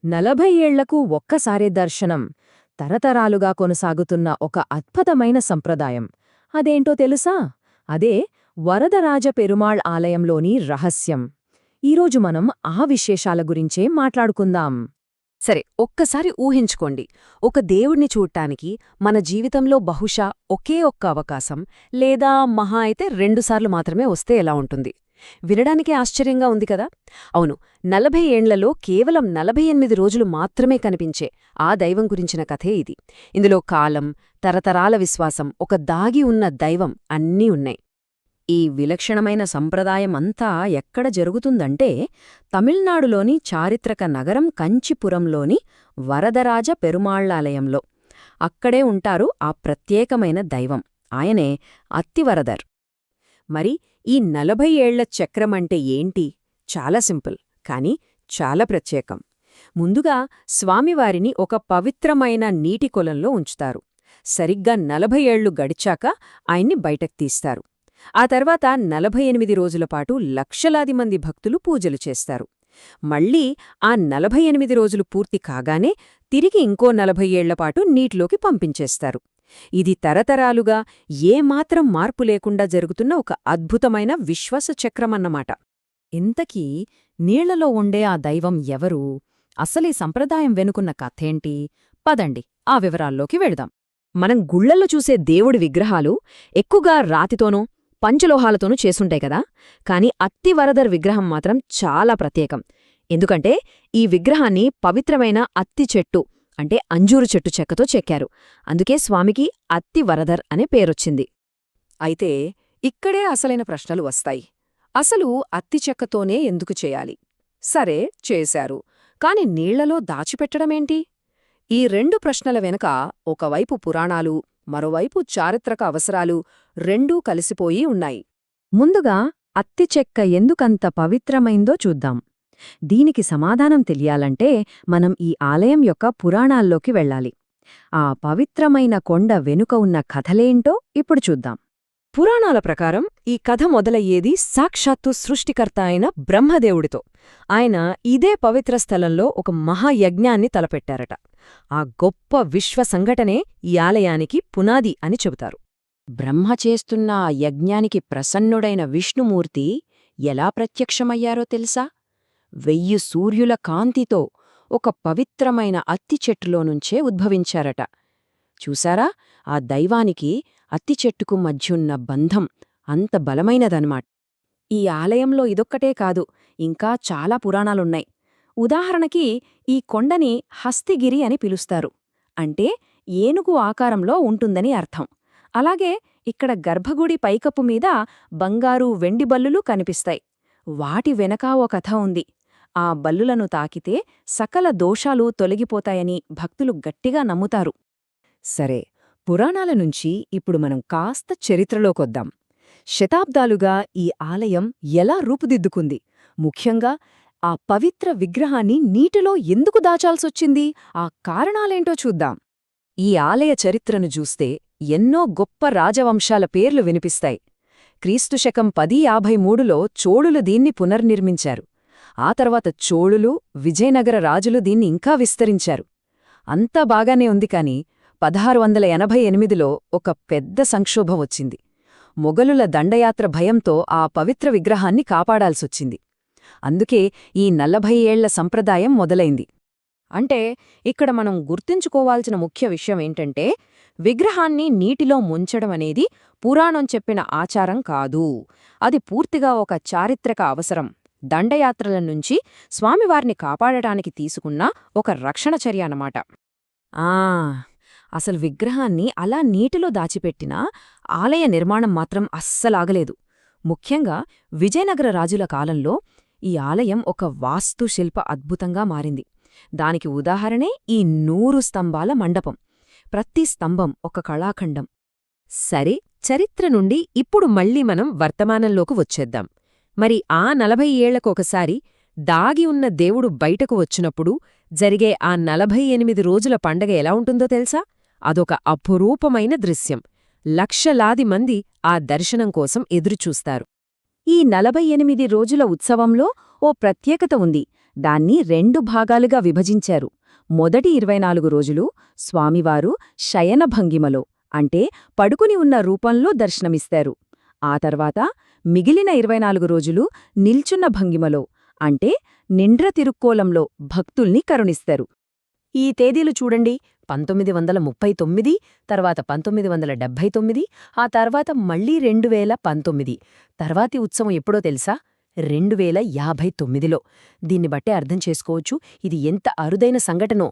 40 ఏళ్లకు ఒక్కసారే దర్శనం తరతరాలుగా కొనసాగుతున్న ఒక అద్భుతమైన సంప్రదాయం. అదేంటో తెలుసా? అదే వరదరాజ పెరుమాళ్ ఆలయంలోని రహస్యం. ఈరోజు మనం ఆ విశేషాల గురించే మాట్లాడుకుందాం. సరే, ఒక్కసారి ఊహించుకోండి. ఒక దేవుణ్ణి చూడ్టానికి మన జీవితంలో బహుశా ఒకే ఒక్క అవకాశం, లేదా మహా అయితే 2 సార్లు మాత్రమే వస్తే ఎలా ఉంటుంది? వినడానికే ఆశ్చర్యంగా ఉంది కదా? అవును, 40 ఏండ్లలో కేవలం 48 రోజులు మాత్రమే కనిపించే ఆ దైవం గురించిన కథే ఇది. ఇందులో కాలం, తరతరాల విశ్వాసం, ఒక దాగి ఉన్న దైవం అన్నీ ఉన్నాయి. ఈ విలక్షణమైన సంప్రదాయమంతా ఎక్కడ జరుగుతుందంటే, తమిళనాడులోని చారిత్రక నగరం కంచిపురంలోని వరదరాజ పెరుమాళ్లాలయంలో. అక్కడే ఉంటారు ఆ ప్రత్యేకమైన దైవం. ఆయనే అత్తివరదర్. మరి ఈ 40 ఏళ్ల చక్రమంటే ఏంటి? చాలా సింపుల్, కాని చాలా ప్రత్యేకం. ముందుగా స్వామివారిని ఒక పవిత్రమైన నీటి కొలంలో ఉంచుతారు. సరిగ్గా 40 ఏళ్లు గడిచాక ఆయన్ని బయటకు తీస్తారు. ఆ తర్వాత 48 రోజులపాటు లక్షలాది మంది భక్తులు పూజలు చేస్తారు. మళ్ళీ ఆ 48 రోజులు పూర్తి కాగానే తిరిగి ఇంకో 40 ఏళ్లపాటు నీటిలోకి పంపించేస్తారు. ఇది తరతరాలుగా ఏమాత్రం మార్పు లేకుండా జరుగుతున్న ఒక అద్భుతమైన విశ్వాస చక్రమన్నమాట. ఇంతకీ నీళ్లలో ఉండే ఆ దైవం ఎవరు? అసలీ సంప్రదాయం వెనుకున్న కథేంటి? పదండి ఆ వివరాల్లోకి వెళదాం. మనం గుళ్లల్లో చూసే దేవుడి విగ్రహాలు ఎక్కువగా రాతితోనూ పంచలోహాలతోనూ చేసుంటాయి కదా, కాని అత్తివరదర్ విగ్రహం మాత్రం చాలా ప్రత్యేకం. ఎందుకంటే ఈ విగ్రహాన్ని పవిత్రమైన అత్తి చెట్టు అంటే అంజూరు చెట్టు చెక్కతో చెక్కారు. అందుకే స్వామికి అత్తివరదర్ అనే పేరొచ్చింది. అయితే ఇక్కడే అసలైన ప్రశ్నలు వస్తాయి. అసలు అత్తి చెక్కతోనే ఎందుకు చేయాలి? సరే, చేశారు, కాని నీళ్లలో దాచిపెట్టడమేంటి? ఈ 2 ప్రశ్నల వెనుక ఒకవైపు పురాణాలు, మరోవైపు చారిత్రక అవసరాలు రెండూ కలిసిపోయి ఉన్నాయి. ముందుగా అత్తి చెక్క ఎందుకంత పవిత్రమైందో చూద్దాం. దీనికి సమాధానం తెలియాలంటే మనం ఈ ఆలయం యొక్క పురాణాల్లోకి వెళ్ళాలి. ఆ పవిత్రమైన కొండ వెనుక ఉన్న కథలేంటో ఇప్పుడు చూద్దాం. పురాణాల ప్రకారం ఈ కథ మొదలయ్యేది సాక్షాత్తు సృష్టికర్త అయిన బ్రహ్మదేవుడితో. ఆయన ఇదే పవిత్ర స్థలంలో ఒక మహాయజ్ఞాన్ని తలపెట్టారట. ఆ గొప్ప విశ్వ సంఘటనే ఈ ఆలయానికి పునాది అని చెబుతారు. బ్రహ్మ చేస్తున్న ఆ యజ్ఞానికి ప్రసన్నుడైన విష్ణుమూర్తి ఎలా ప్రత్యక్షమయ్యారో తెలుసా? 1000 సూర్యుల కాంతితో ఒక పవిత్రమైన అత్తి చెట్టులోనుంచే ఉద్భవించారట. చూసారా, ఆ దైవానికి అత్తి చెట్టుకు మధ్యున్న బంధం అంత బలమైనదన్నమాట. ఈ ఆలయంలో ఇదొక్కటే కాదు, ఇంకా చాలా పురాణాలున్నాయి. ఉదాహరణకి ఈ కొండని హస్తిగిరి అని పిలుస్తారు. అంటే ఏనుగు ఆకారంలో ఉంటుందని అర్థం. అలాగే ఇక్కడ గర్భగుడి పైకప్పు మీద బంగారు, వెండి బల్లులు కనిపిస్తాయి. వాటి వెనక ఓ కథ ఉంది. ఆ బల్లులను తాకితే సకల దోషాలు తొలగిపోతాయని భక్తులు గట్టిగా నమ్ముతారు. సరే, పురాణాల నుంచి ఇప్పుడు మనం కాస్త చరిత్రలోకొద్దాం. శతాబ్దాలుగా ఈ ఆలయం ఎలా రూపుదిద్దుకుంది? ముఖ్యంగా ఆ పవిత్ర విగ్రహాన్ని నీటిలో ఎందుకు దాచాల్సొచ్చింది? ఆ కారణాలేంటో చూద్దాం. ఈ ఆలయ చరిత్రను చూస్తే ఎన్నో గొప్ప రాజవంశాల పేర్లు వినిపిస్తాయి. క్రీస్తుశకం 1053లో చోళులు దీన్ని పునర్నిర్మించారు. ఆ తర్వాత చోళులు, విజయనగర రాజులు దీన్ని ఇంకా విస్తరించారు. అంతా బాగానే ఉంది, కాని 1688లో ఒక పెద్ద సంక్షోభం వచ్చింది. మొగలుల దండయాత్ర భయంతో ఆ పవిత్ర విగ్రహాన్ని కాపాడాల్సొచ్చింది. అందుకే ఈ 40 ఏళ్ల సంప్రదాయం మొదలైంది. అంటే ఇక్కడ మనం గుర్తుంచుకోవాల్సిన ముఖ్య విషయం ఏంటంటే, విగ్రహాన్ని నీటిలో ముంచడమనేది పురాణం చెప్పిన ఆచారం కాదు. అది పూర్తిగా ఒక చారిత్రక అవసరం. దండయాత్రల నుంచి స్వామివారిని కాపాడటానికి తీసుకున్న ఒక రక్షణ చర్య అన్నమాట. అసలు విగ్రహాన్ని అలా నీటిలో దాచిపెట్టినా ఆలయ నిర్మాణం మాత్రం అస్సలాగలేదు. ముఖ్యంగా విజయనగర రాజుల కాలంలో ఈ ఆలయం ఒక వాస్తుశిల్ప అద్భుతంగా మారింది. దానికి ఉదాహరణే ఈ 100 స్తంభాల మండపం. ప్రతి స్తంభం ఒక కళాఖండం. సరే, చరిత్ర నుండి ఇప్పుడు మళ్ళీ మనం వర్తమానంలోకి వచ్చేద్దాం. మరి ఆ 40 ఏళ్లకొకసారి దాగి ఉన్న దేవుడు బయటకు వచ్చినప్పుడు జరిగే ఆ 48 రోజుల పండగ ఎలా ఉంటుందో తెలుసా? అదొక అపురూపమైన దృశ్యం. లక్షలాది మంది ఆ దర్శనం కోసం ఎదురుచూస్తారు. ఈ 48 రోజుల ఉత్సవంలో ఓ ప్రత్యేకత ఉంది. దాన్ని 2 భాగాలుగా విభజించారు. మొదటి 24 రోజులు స్వామివారు శయన భంగిమలో అంటే పడుకుని ఉన్న రూపంలో దర్శనమిస్తారు. ఆ తర్వాత మిగిలిన 24 రోజులు నిల్చున్న భంగిమలో అంటే నిండ్ర తిరుక్కోలంలో భక్తుల్ని కరుణిస్తారు. ఈ తేదీలు చూడండి, 1939, తర్వాత 1979, ఆ తర్వాత మళ్ళీ 2019. తర్వాతి ఉత్సవం ఎప్పుడో తెలుసా? 2059లో. దీన్ని బట్టే అర్థం చేసుకోవచ్చు ఇది ఎంత అరుదైన సంఘటనో.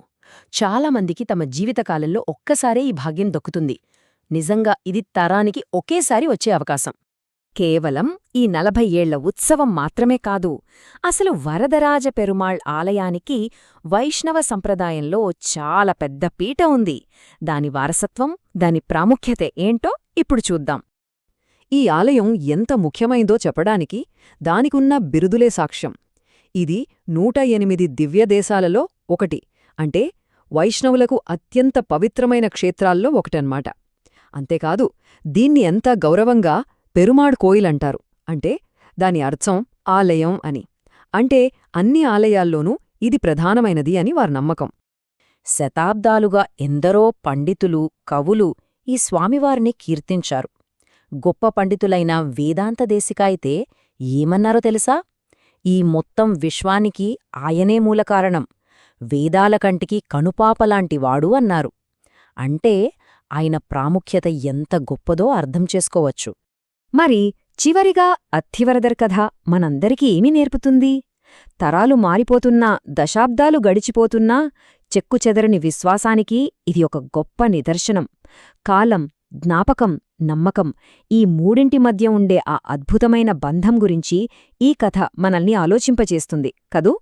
చాలామందికి తమ జీవితకాలంలో ఒక్కసారే ఈ భాగ్యం దక్కుతుంది. నిజంగా ఇది తరానికి ఒకేసారి వచ్చే అవకాశం. కేవలం ఈ 40 ఏళ్ల ఉత్సవం మాత్రమే కాదు, అసలు వరదరాజ పెరుమాళ్ ఆలయానికి వైష్ణవ సంప్రదాయంలో చాలా పెద్ద పీట ఉంది. దాని వారసత్వం, దాని ప్రాముఖ్యత ఏంటో ఇప్పుడు చూద్దాం. ఈ ఆలయం ఎంత ముఖ్యమైందో చెప్పడానికి దానికున్న బిరుదులే సాక్ష్యం. ఇది 108 దివ్యదేశాలలో ఒకటి, అంటే వైష్ణవులకు అత్యంత పవిత్రమైన క్షేత్రాల్లో ఒకటన్మాట. అంతేకాదు, దీన్ని ఎంత గౌరవంగా పెరుమాళ్ కోయిల్ అంటారు. అంటే దాని అర్థం ఆలయం అని. అంటే అన్ని ఆలయాల్లోనూ ఇది ప్రధానమైనది అని వారి నమ్మకం. శతాబ్దాలుగా ఎందరో పండితులు, కవులు ఈ స్వామివారిని కీర్తించారు. గొప్ప పండితులైన వేదాంత దేశిక అయితే ఏమన్నారో తెలుసా? ఈ మొత్తం విశ్వానికి ఆయనే మూలకారణం, వేదాల కంటికి కనుపాపలాంటివాడు అన్నారు. అంటే ఆయన ప్రాముఖ్యత ఎంత గొప్పదో అర్థం చేసుకోవచ్చు. మరి చివరిగా అత్తివరదర్ కథ మనందరికీ ఏమి నేర్పుతుంది? తరాలు మారిపోతున్నా, దశాబ్దాలు గడిచిపోతున్నా చెక్కుచెదరని విశ్వాసానికి ఇది ఒక గొప్ప నిదర్శనం. కాలం, జ్ఞాపకం, నమ్మకం ఈ మూడింటి మధ్య ఉండే ఆ అద్భుతమైన బంధం గురించి ఈ కథ మనల్ని ఆలోచింపచేస్తుంది కదూ?